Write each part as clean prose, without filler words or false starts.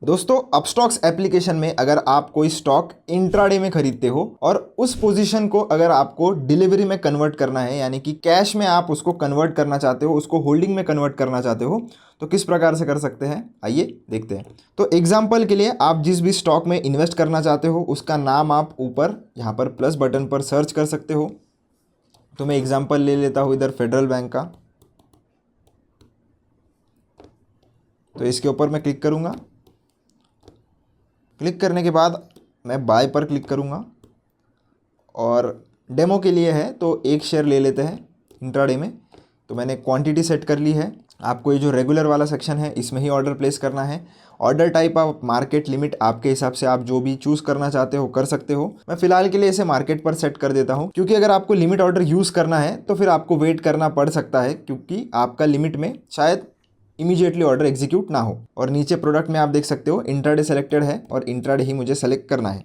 दोस्तों Upstox application में अगर आप कोई स्टॉक इंट्राडे में खरीदते हो और उस पोजीशन को अगर आपको डिलीवरी में कन्वर्ट करना है, यानी कि कैश में आप उसको कन्वर्ट करना चाहते हो, उसको होल्डिंग में कन्वर्ट करना चाहते हो, तो किस प्रकार से कर सकते हैं आइए देखते हैं। तो एग्जाम्पल के लिए आप जिस भी स्टॉक में इन्वेस्ट करना चाहते हो उसका नाम आप ऊपर यहाँ पर प्लस बटन पर सर्च कर सकते हो। तो मैं एग्जाम्पल ले लेता हूँ इधर फेडरल बैंक का। तो इसके ऊपर मैं क्लिक करूँगा। क्लिक करने के बाद मैं बाय पर क्लिक करूँगा और डेमो के लिए है तो एक शेयर ले लेते हैं इंट्राडे में। तो मैंने क्वांटिटी सेट कर ली है। आपको ये जो रेगुलर वाला सेक्शन है इसमें ही ऑर्डर प्लेस करना है। ऑर्डर टाइप आप मार्केट लिमिट आपके हिसाब से आप जो भी चूज़ करना चाहते हो कर सकते हो। मैं फिलहाल के लिए इसे मार्केट पर सेट कर देता हूँ, क्योंकि अगर आपको लिमिट ऑर्डर यूज़ करना है तो फिर आपको वेट करना पड़ सकता है, क्योंकि आपका लिमिट में शायद इमीडिएटली ऑर्डर एग्जीक्यूट ना हो। और नीचे प्रोडक्ट में आप देख सकते हो इंट्राडे सेलेक्टेड है और इंट्राडे ही मुझे सेलेक्ट करना है।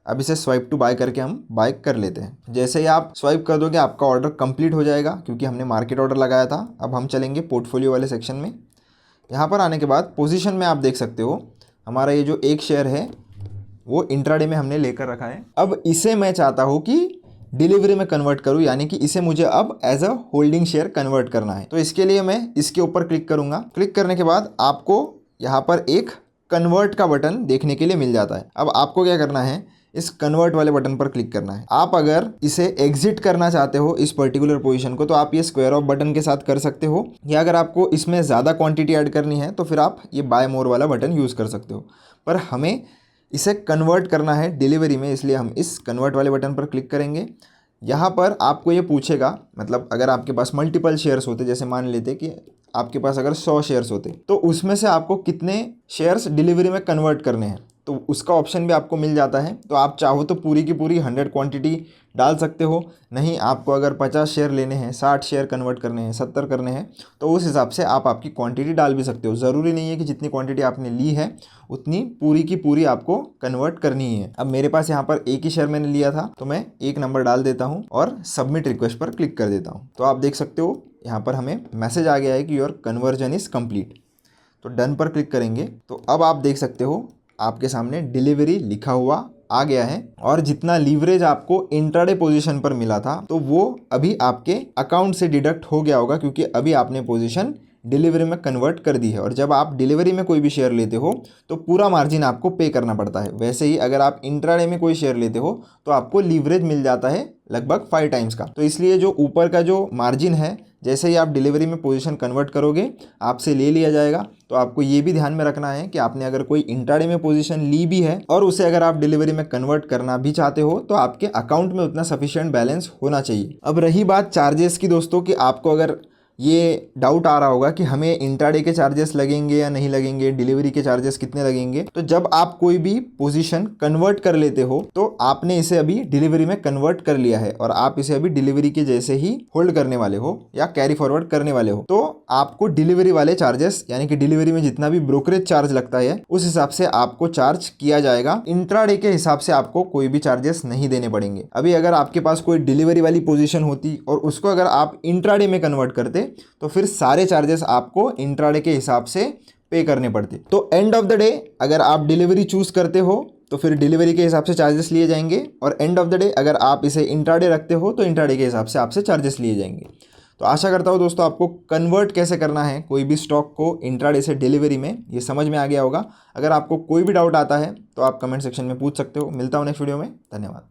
अब इसे स्वाइप टू बाय करके हम बाय कर लेते हैं। जैसे ही आप स्वाइप कर दोगे आपका ऑर्डर कंप्लीट हो जाएगा, क्योंकि हमने मार्केट ऑर्डर लगाया था। अब हम चलेंगे पोर्टफोलियो वाले सेक्शन में। यहाँ पर आने के बाद पोजीशन में आप देख सकते हो हमारा ये जो एक शेयर है वो इंट्राडे में हमने लेकर रखा है। अब इसे मैं चाहता हूँ कि डिलीवरी में कन्वर्ट करूँ, यानी कि इसे मुझे अब as a holding share convert करना है। तो इसके लिए मैं इसके ऊपर क्लिक करूँगा। क्लिक करने के बाद आपको यहाँ पर एक कन्वर्ट का बटन देखने के लिए मिल जाता है। अब आपको क्या करना है, इस कन्वर्ट वाले बटन पर क्लिक करना है। आप अगर इसे एग्जिट करना चाहते हो इस पर्टिकुलर पोजीशन को, तो आप ये स्क्वायर ऑफ बटन के साथ कर सकते हो, या अगर आपको इसमें ज़्यादा क्वांटिटी ऐड करनी है तो फिर आप ये बाय मोर वाला बटन यूज़ कर सकते हो। पर हमें इसे कन्वर्ट करना है डिलीवरी में, इसलिए हम इस कन्वर्ट वाले बटन पर क्लिक करेंगे। यहाँ पर आपको ये पूछेगा, मतलब अगर आपके पास मल्टीपल शेयर्स होते, जैसे मान लेते कि आपके पास अगर 100 शेयर्स होते, तो उसमें से आपको कितने शेयर्स डिलीवरी में कन्वर्ट करने हैं, तो उसका ऑप्शन भी आपको मिल जाता है। तो आप चाहो तो पूरी की पूरी 100 क्वांटिटी डाल सकते हो। नहीं, आपको अगर 50 शेयर लेने हैं, 60 शेयर कन्वर्ट करने हैं, 70 करने हैं, तो उस हिसाब से आप आपकी क्वांटिटी डाल भी सकते हो। ज़रूरी नहीं है कि जितनी क्वांटिटी आपने ली है उतनी पूरी की पूरी आपको कन्वर्ट करनी है। अब मेरे पास यहाँ पर एक ही शेयर मैंने लिया था, तो मैं एक नंबर डाल देता हूँ और सबमिट रिक्वेस्ट पर क्लिक कर देता हूँ। तो आप देख सकते हो यहाँ पर हमें मैसेज आ गया है कि योर कन्वर्जन इज़ कंप्लीट। तो डन पर क्लिक करेंगे तो अब आप देख सकते हो आपके सामने डिलीवरी लिखा हुआ आ गया है, और जितना लीवरेज आपको इंट्राडे पोजीशन पर मिला था तो वो अभी आपके अकाउंट से डिडक्ट हो गया होगा, क्योंकि अभी आपने पोजीशन डिलीवरी में कन्वर्ट कर दी है। और जब आप डिलीवरी में कोई भी शेयर लेते हो तो पूरा मार्जिन आपको पे करना पड़ता है। वैसे ही अगर आप इंट्राडे में कोई शेयर लेते हो तो आपको लीवरेज मिल जाता है लगभग 5 टाइम्स का। तो इसलिए जो ऊपर का जो मार्जिन है, जैसे ही आप डिलीवरी में पोजीशन कन्वर्ट करोगे आपसे ले लिया जाएगा। तो आपको ये भी ध्यान में रखना है कि आपने अगर कोई इंट्राडे में पोजीशन ली भी है और उसे अगर आप डिलीवरी में कन्वर्ट करना भी चाहते हो तो आपके अकाउंट में उतना सफिशिएंट बैलेंस होना चाहिए। अब रही बात चार्जेस की दोस्तों, कि आपको अगर ये डाउट आ रहा होगा कि हमें इंट्राडे के चार्जेस लगेंगे या नहीं लगेंगे, डिलीवरी के चार्जेस कितने लगेंगे, तो जब आप कोई भी पोजीशन कन्वर्ट कर लेते हो तो आपने इसे अभी डिलीवरी में कन्वर्ट कर लिया है और आप इसे अभी डिलीवरी के जैसे ही होल्ड करने वाले हो या कैरी फॉरवर्ड करने वाले हो, तो आपको डिलीवरी वाले चार्जेस, यानी कि डिलीवरी में जितना भी ब्रोकरेज चार्ज लगता है उस हिसाब से आपको चार्ज किया जाएगा। इंट्राडे के हिसाब से आपको कोई भी चार्जेस नहीं देने पड़ेंगे। अभी अगर आपके पास कोई डिलीवरी वाली पोजीशन होती और उसको अगर आप इंट्राडे में कन्वर्ट करते तो फिर सारे चार्जेस आपको इंट्राडे के हिसाब से पे करने पड़ते। तो एंड ऑफ द डे अगर आप डिलीवरी चूज करते हो तो फिर डिलीवरी के हिसाब से चार्जेस लिए जाएंगे, और एंड ऑफ द डे अगर आप इसे इंट्राडे रखते हो तो इंट्राडे के हिसाब से आपसे चार्जेस लिए जाएंगे। तो आशा करता हूँ दोस्तों आपको कन्वर्ट कैसे करना है कोई भी स्टॉक को इंट्राडे से डिलीवरी में ये समझ में आ गया होगा। अगर आपको कोई भी डाउट आता है तो आप कमेंट सेक्शन में पूछ सकते हो। मिलता हूँ नेक्स्ट वीडियो में। धन्यवाद।